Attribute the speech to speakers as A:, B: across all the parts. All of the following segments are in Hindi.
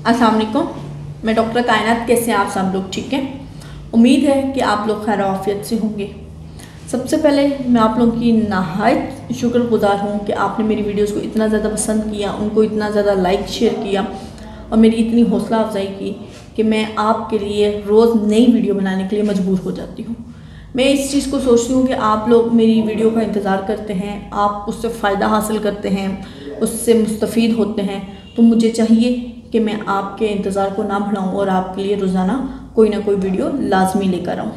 A: अस्सलाम वालेकुम। मैं डॉक्टर कायनात। कैसे हैं आप सब लोग? ठीक हैं। उम्मीद है कि आप लोग खैर आफियत से होंगे। सबसे पहले मैं आप लोगों की नहायत शुक्रगुजार हूँ कि आपने मेरी वीडियोस को इतना ज़्यादा पसंद किया, उनको इतना ज़्यादा लाइक शेयर किया और मेरी इतनी हौसला अफजाई की कि मैं आपके लिए रोज़ नई वीडियो बनाने के लिए मजबूर हो जाती हूँ। मैं इस चीज़ को सोचती हूँ कि आप लोग मेरी वीडियो का इंतज़ार करते हैं, आप उससे फ़ायदा हासिल करते हैं, उससे मुस्तफ़ीद होते हैं। तो मुझे चाहिए कि मैं आपके इंतज़ार को ना बढ़ाऊँ और आपके लिए रोज़ाना कोई ना कोई वीडियो लाजमी लेकर आऊँ।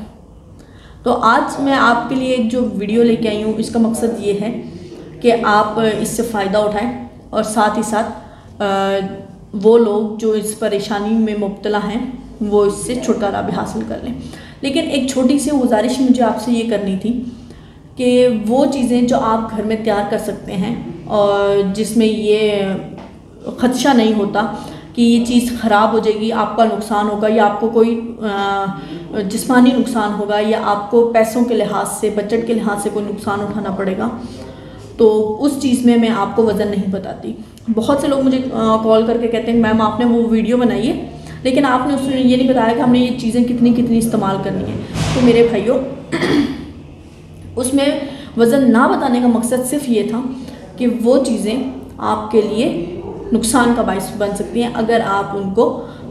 A: तो आज मैं आपके लिए जो वीडियो लेके आई हूँ, इसका मकसद ये है कि आप इससे फ़ायदा उठाएं और साथ ही साथ वो लोग जो इस परेशानी में मुब्तला हैं वो इससे छुटकारा भी हासिल कर लें। लेकिन एक छोटी सी गुजारिश मुझे आपसे ये करनी थी कि वो चीज़ें जो आप घर में तैयार कर सकते हैं और जिसमें ये ख़दशा नहीं होता कि ये चीज़ ख़राब हो जाएगी, आपका नुकसान होगा या आपको कोई जिस्मानी नुकसान होगा या आपको पैसों के लिहाज से, बजट के लिहाज से कोई नुकसान उठाना पड़ेगा, तो उस चीज़ में मैं आपको वज़न नहीं बताती। बहुत से लोग मुझे कॉल करके कहते हैं मैम आपने वो वीडियो बनाई है लेकिन आपने उसमें ये नहीं बताया कि हमने ये चीज़ें कितनी कितनी इस्तेमाल करनी है। तो मेरे भाइयों, उसमें वज़न ना बताने का मकसद सिर्फ ये था कि वो चीज़ें आपके लिए नुकसान का बायस बन सकती हैं अगर आप उनको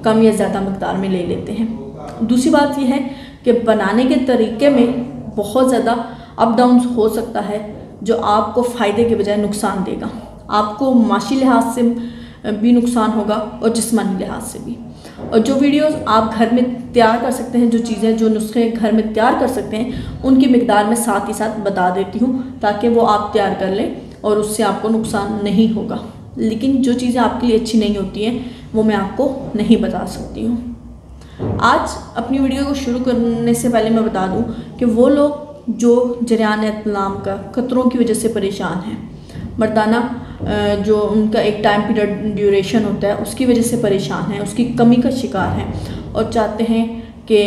A: कम या ज़्यादा मकदार में ले लेते हैं। दूसरी बात यह है कि बनाने के तरीके में बहुत ज़्यादा अप डाउन हो सकता है जो आपको फ़ायदे के बजाय नुकसान देगा। आपको माशी लिहाज से भी नुकसान होगा और जिस्मानी लिहाज से भी। और जो वीडियोस आप घर में तैयार कर सकते हैं, जो चीज़ें, जो नुस्खे घर में तैयार कर सकते हैं, उनकी मिकदार में साथ ही साथ बता देती हूँ ताकि वो आप तैयार कर लें और उससे आपको नुकसान नहीं होगा। लेकिन जो चीज़ें आपके लिए अच्छी नहीं होती हैं वो मैं आपको नहीं बता सकती हूँ। आज अपनी वीडियो को शुरू करने से पहले मैं बता दूँ कि वो लोग जो जरियान इत्लाम का खतरों की वजह से परेशान हैं, मर्दाना जो उनका एक टाइम पीरियड ड्यूरेशन होता है उसकी वजह से परेशान हैं, उसकी कमी का शिकार हैं और चाहते हैं कि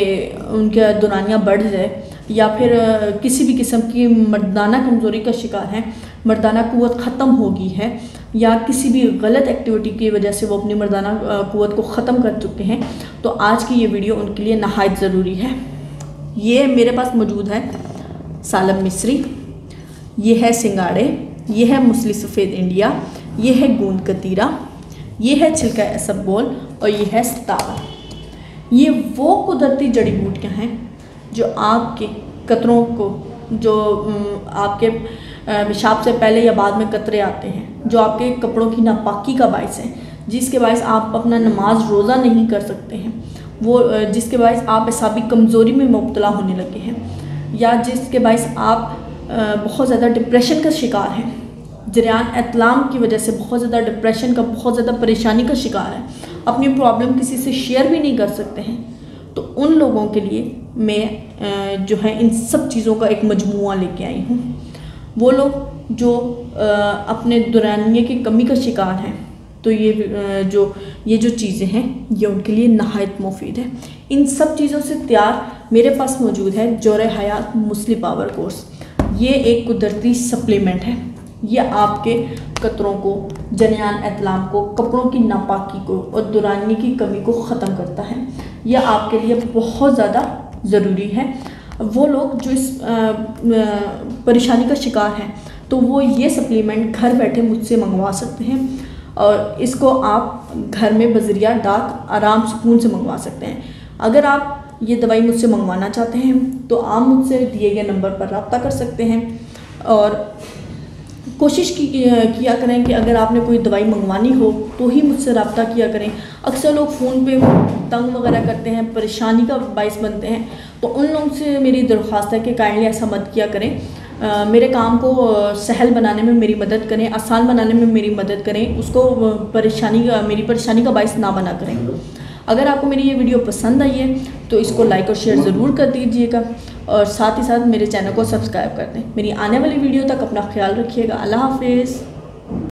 A: उनका दुरानियाँ बढ़ जाए, या फिर किसी भी किस्म की मर्दाना कमज़ोरी का शिकार हैं, मर्दाना क़ुव्वत ख़त्म हो गई है या किसी भी गलत एक्टिविटी की वजह से वो अपनी मर्दाना क़ुव्वत को ख़त्म कर चुके हैं, तो आज की ये वीडियो उनके लिए नहायत ज़रूरी है। ये मेरे पास मौजूद है सालम मिस्री, ये है सिंगाड़े, ये है मुसली सफ़ेद इंडिया, ये है गूंद कतीरा, ये है छिलका इसबगोल और ये है सतारा। ये वो कुदरती जड़ी बूटियाँ हैं जो आपके कतरों को, जो आपके पेशाब से पहले या बाद में कतरे आते हैं, जो आपके कपड़ों की नापाकी का बायस है, जिसके बायस आप अपना नमाज रोज़ा नहीं कर सकते हैं, वो जिसके बायस आप एसाबी कमज़ोरी में मुब्तला होने लगे हैं, या जिसके बायस आप बहुत ज़्यादा डिप्रेशन का शिकार हैं, जरियान इत्लाम की वजह से बहुत ज़्यादा डिप्रेशन का, बहुत ज़्यादा परेशानी का शिकार है, अपनी प्रॉब्लम किसी से शेयर भी नहीं कर सकते हैं, तो उन लोगों के लिए मैं जो है इन सब चीज़ों का एक मजमूआ लेके आई हूँ। वो लोग जो अपने दुरानिये की कमी का शिकार हैं, तो ये जो चीज़ें हैं ये उनके लिए नहायत मुफीद है। इन सब चीज़ों से तैयार मेरे पास मौजूद है जोरे हयात मुस्ली पावर कोर्स। ये एक कुदरती सप्लीमेंट है। ये आपके कतरों को, जरियान इत्लाम को, कपड़ों की नापाकी को और दुरानी की कमी को ख़त्म करता है। यह आपके लिए बहुत ज़्यादा ज़रूरी है। वो लोग जो इस परेशानी का शिकार हैं तो वो ये सप्लीमेंट घर बैठे मुझसे मंगवा सकते हैं और इसको आप घर में बज़रिया डाक आराम सुकून से मंगवा सकते हैं। अगर आप ये दवाई मुझसे मंगवाना चाहते हैं तो आप मुझसे दिए गए नंबर पर रब्ता कर सकते हैं और कोशिश किया करें कि अगर आपने कोई दवाई मंगवानी हो तो ही मुझसे रब्ता किया करें। अक्सर लोग फ़ोन पे तंग वगैरह करते हैं, परेशानी का बायस बनते हैं, तो उन लोगों से मेरी दरख्वास्त है कि काइंडली ऐसा मत किया करें। मेरे काम को सहल बनाने में मेरी मदद करें, आसान बनाने में मेरी मदद करें, उसको मेरी परेशानी का बायस ना बना करें। अगर आपको मेरी ये वीडियो पसंद आई है तो इसको लाइक और शेयर ज़रूर कर दीजिएगा और साथ ही साथ मेरे चैनल को सब्सक्राइब कर दें। मेरी आने वाली वीडियो तक अपना ख्याल रखिएगा। अल्लाह हाफिज़।